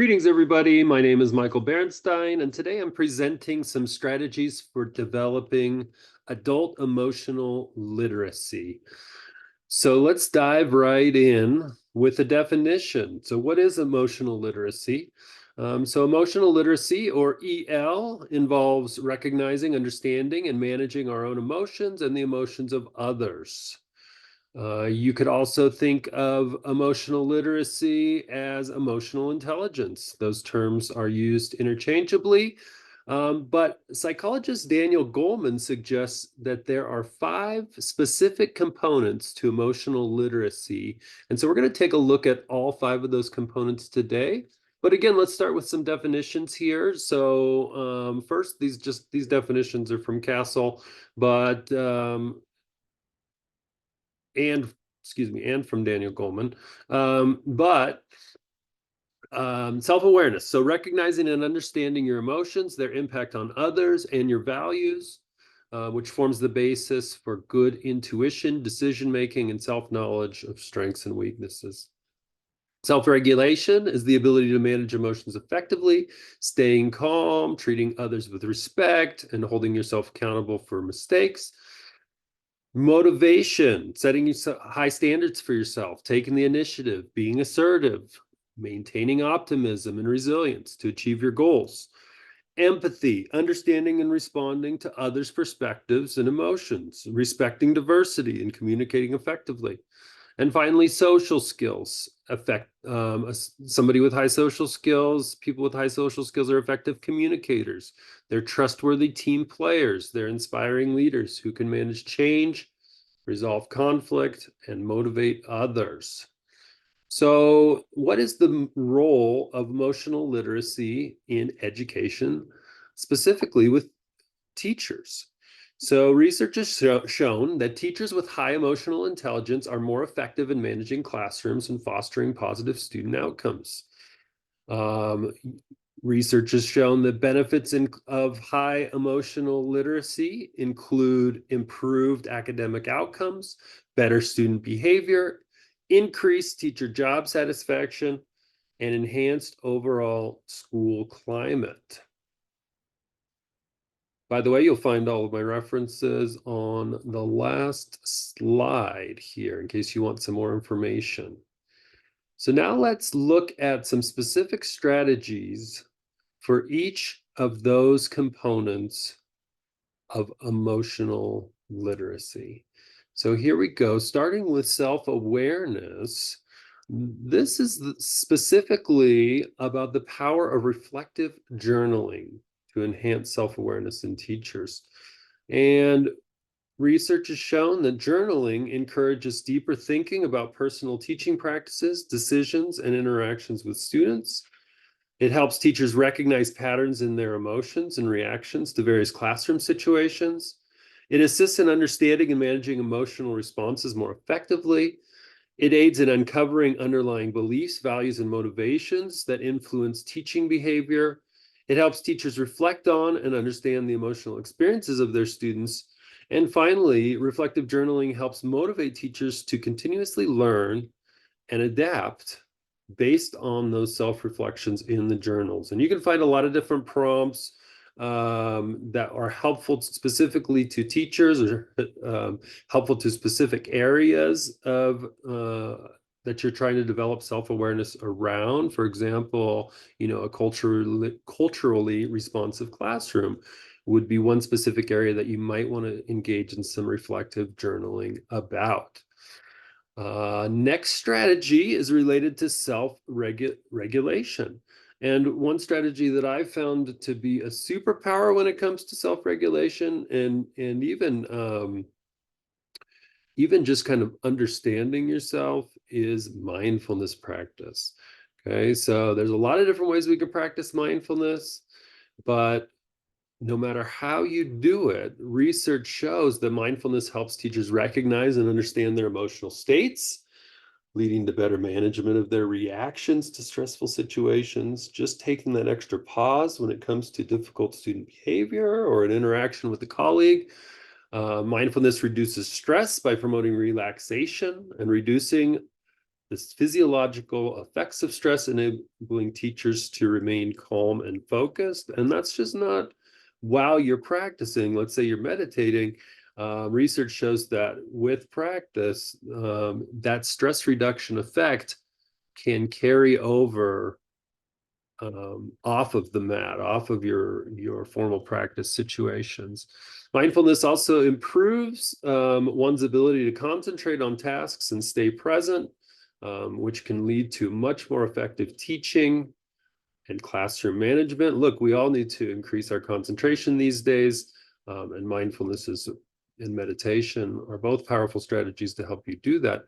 Greetings, everybody. My name is Michael Bernstein, and today I'm presenting some strategies for developing adult emotional literacy. So let's dive right in with a definition. So what is emotional literacy? Emotional literacy, or EL, involves recognizing, understanding, and managing our own emotions and the emotions of others. You could also think of emotional literacy as emotional intelligence. Those terms are used interchangeably, but psychologist Daniel Goleman suggests that there are 5 specific components to emotional literacy. And so we're going to take a look at all 5 of those components today. But again, let's start with some definitions here. First, these definitions are from Castle, but and and from Daniel Goleman. But Self-awareness. So recognizing and understanding your emotions, their impact on others, and your values, which forms the basis for good intuition, decision-making, and self-knowledge of strengths and weaknesses. Self-regulation is the ability to manage emotions effectively, staying calm, treating others with respect, and holding yourself accountable for mistakes. Motivation, setting high standards for yourself, taking the initiative, being assertive, maintaining optimism and resilience to achieve your goals. Empathy, understanding and responding to others' perspectives and emotions, respecting diversity and communicating effectively. And finally, social skills. Somebody with high social skills, people with high social skills are effective communicators. They're trustworthy team players. They're inspiring leaders who can manage change, resolve conflict, and motivate others. So, what is the role of emotional literacy in education, specifically with teachers? So research has shown that teachers with high emotional intelligence are more effective in managing classrooms and fostering positive student outcomes. Um, Research has shown that benefits of high emotional literacy include improved academic outcomes, better student behavior, increased teacher job satisfaction, and enhanced overall school climate. By the way, you'll find all of my references on the last slide here in case you want some more information. So now let's look at some specific strategies for each of those components of emotional literacy. So here we go, starting with self-awareness. This is specifically about the power of reflective journaling to enhance self-awareness in teachers. And research has shown that journaling encourages deeper thinking about personal teaching practices, decisions, and interactions with students. It helps teachers recognize patterns in their emotions and reactions to various classroom situations. It assists in understanding and managing emotional responses more effectively. It aids in uncovering underlying beliefs, values, and motivations that influence teaching behavior. It helps teachers reflect on and understand the emotional experiences of their students. And finally, reflective journaling helps motivate teachers to continuously learn and adapt based on those self-reflections in the journals. And you can find a lot of different prompts that are helpful specifically to teachers, or helpful to specific areas of that you're trying to develop self-awareness around. For example, a culturally responsive classroom would be one specific area that you might want to engage in some reflective journaling about. Next strategy is related to self-regulation. And one strategy that I've found to be a superpower when it comes to self-regulation and even just kind of understanding yourself is mindfulness practice. Okay, so there's a lot of different ways we can practice mindfulness, but no matter how you do it, research shows that mindfulness helps teachers recognize and understand their emotional states, leading to better management of their reactions to stressful situations. Just taking that extra pause when it comes to difficult student behavior or an interaction with a colleague. Mindfulness reduces stress by promoting relaxation and reducing the physiological effects of stress, enabling teachers to remain calm and focused. And that's just not while you're practicing. Let's say you're meditating. Research shows that with practice, that stress reduction effect can carry over off of the mat, off of your formal practice situations. Mindfulness also improves one's ability to concentrate on tasks and stay present, which can lead to much more effective teaching and classroom management. Look, we all need to increase our concentration these days, and mindfulness and meditation are both powerful strategies to help you do that.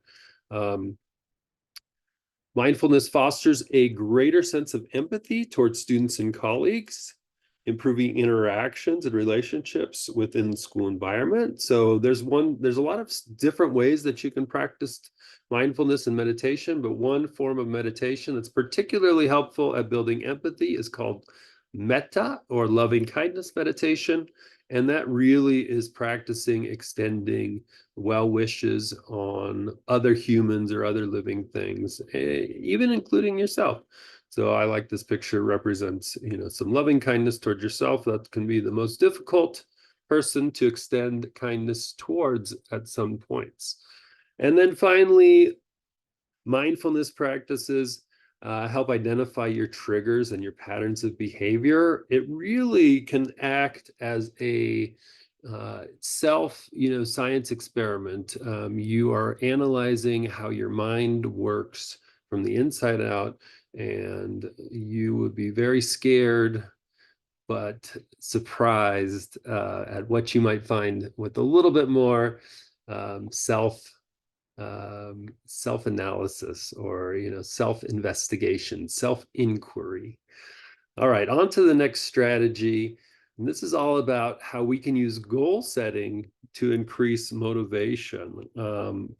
Mindfulness fosters a greater sense of empathy towards students and colleagues, improving interactions and relationships within the school environment. So there's a lot of different ways that you can practice mindfulness and meditation, but one form of meditation that's particularly helpful at building empathy is called metta, or loving kindness meditation. And that really is practicing extending well wishes on other humans or other living things, even including yourself. So I like this picture represents, some loving kindness towards yourself. That can be the most difficult person to extend kindness towards at some points. And then finally, mindfulness practices help identify your triggers and your patterns of behavior. It really can act as a science experiment. You are analyzing how your mind works from the inside out, and you would be very scared but surprised at what you might find with a little bit more self-analysis, or self-investigation, self-inquiry. All right, on to the next strategy. And this is all about how we can use goal setting to increase motivation.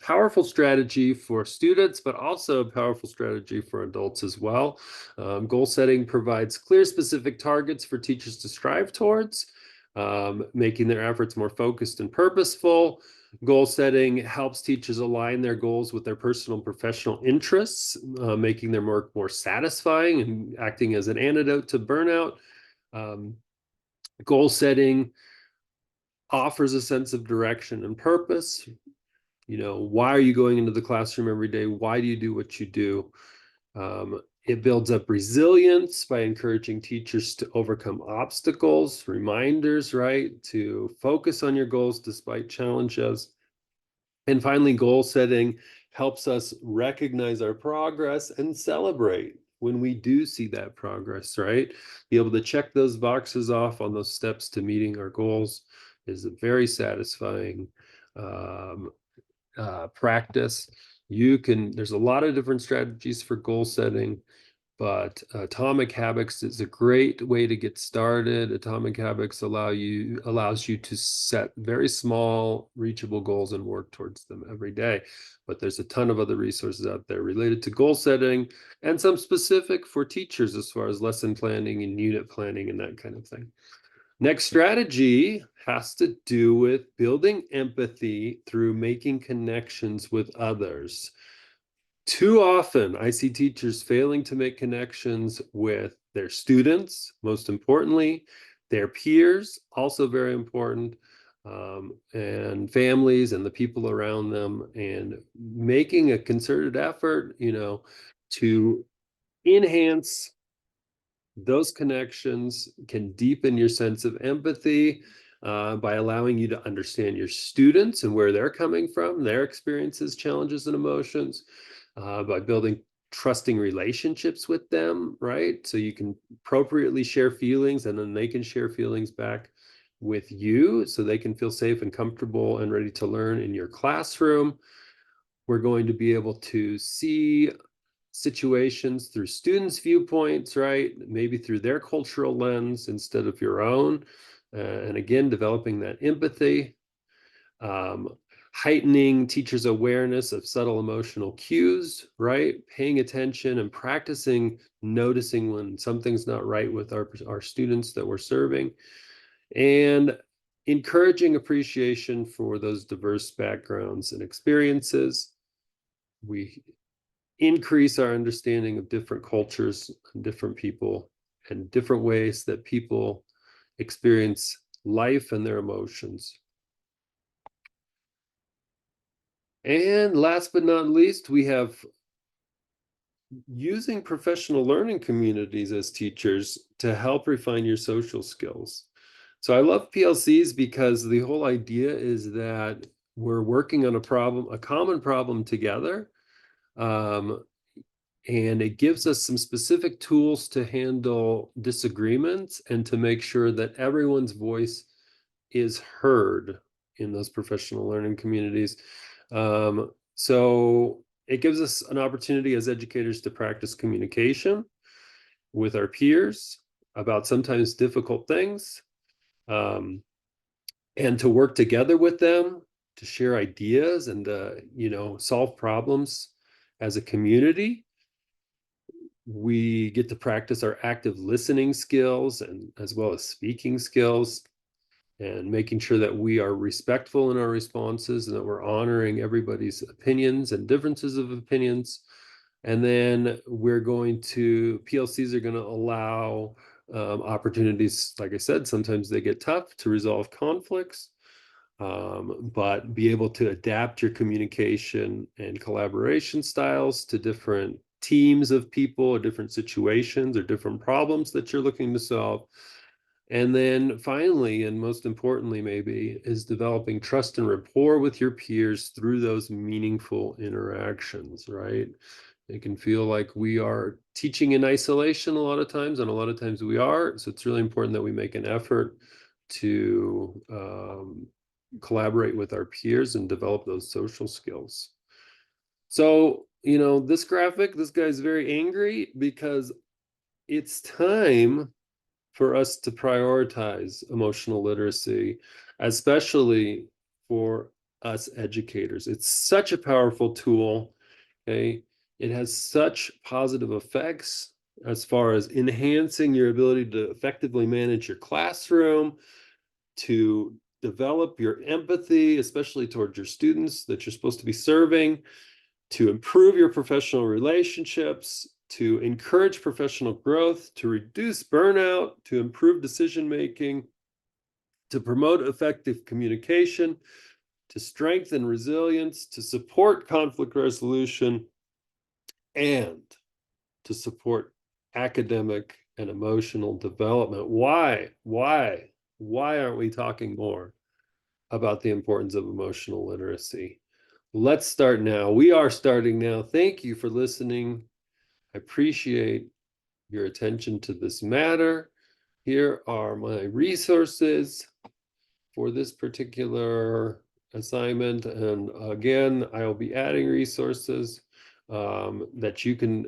Powerful strategy for students, but also a powerful strategy for adults as well. Goal setting provides clear, specific targets for teachers to strive towards, making their efforts more focused and purposeful. Goal setting helps teachers align their goals with their personal and professional interests, making their work more satisfying and acting as an antidote to burnout. Goal setting offers a sense of direction and purpose. Why are you going into the classroom every day? Why do you do what you do? It builds up resilience by encouraging teachers to overcome obstacles, reminders, right? To focus on your goals despite challenges. And finally, goal setting helps us recognize our progress and celebrate when we do see that progress, right? Be able to check those boxes off on those steps to meeting our goals is a very satisfying practice. There's a lot of different strategies for goal setting, but Atomic Habits is a great way to get started. Atomic Habits allows you to set very small, reachable goals and work towards them every day. But there's a ton of other resources out there related to goal setting, and some specific for teachers as far as lesson planning and unit planning and that kind of thing. Next strategy has to do with building empathy through making connections with others. Too often, I see teachers failing to make connections with their students, most importantly, their peers, also very important, and families and the people around them, and making a concerted effort, to enhance those connections can deepen your sense of empathy by allowing you to understand your students and where they're coming from, their experiences, challenges, and emotions, by building trusting relationships with them, right? So you can appropriately share feelings, and then they can share feelings back with you, so they can feel safe and comfortable and ready to learn in your classroom. We're going to be able to see situations through students' viewpoints, right? Maybe through their cultural lens instead of your own. And again, developing that empathy, heightening teachers' awareness of subtle emotional cues, right? Paying attention and practicing noticing when something's not right with our students that we're serving, and encouraging appreciation for those diverse backgrounds and experiences. We increase our understanding of different cultures and different people and different ways that people experience life and their emotions. And last but not least, we have using professional learning communities as teachers to help refine your social skills. So I love PLCs because the whole idea is that we're working on a common problem together. And it gives us some specific tools to handle disagreements and to make sure that everyone's voice is heard in those professional learning communities. So it gives us an opportunity as educators to practice communication with our peers about sometimes difficult things, and to work together with them to share ideas and solve problems as a community. We get to practice our active listening skills and as well as speaking skills, and making sure that we are respectful in our responses and that we're honoring everybody's opinions and differences of opinions. And then PLCs are going to allow opportunities, like I said, sometimes they get tough to resolve conflicts, but be able to adapt your communication and collaboration styles to different teams of people or different situations or different problems that you're looking to solve. And then finally, and most importantly, maybe, is developing trust and rapport with your peers through those meaningful interactions, right? It can feel like we are teaching in isolation a lot of times, and a lot of times we are. So it's really important that we make an effort to collaborate with our peers and develop those social skills. So, this graphic, this guy's very angry because it's time for us to prioritize emotional literacy, especially for us educators. It's such a powerful tool. Okay. It has such positive effects as far as enhancing your ability to effectively manage your classroom, to develop your empathy, especially towards your students that you're supposed to be serving, to improve your professional relationships, to encourage professional growth, to reduce burnout, to improve decision making, to promote effective communication, to strengthen resilience, to support conflict resolution, and to support academic and emotional development. Why aren't we talking more about the importance of emotional literacy? Let's start now. We are starting now. Thank you for listening. I appreciate your attention to this matter. Here are my resources for this particular assignment. And again, I will be adding resources that you can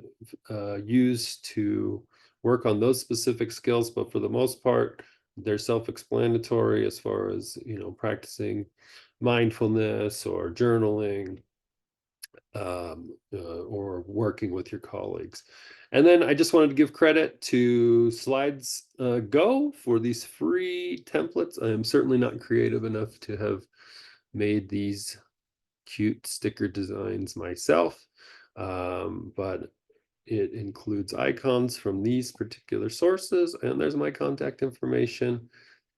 use to work on those specific skills. But for the most part, they're self-explanatory as far as, practicing mindfulness or journaling, or working with your colleagues. And then I just wanted to give credit to Slides Go for these free templates. I am certainly not creative enough to have made these cute sticker designs myself, but it includes icons from these particular sources, and there's my contact information.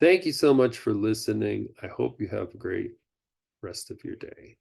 Thank you so much for listening. I hope you have a great rest of your day.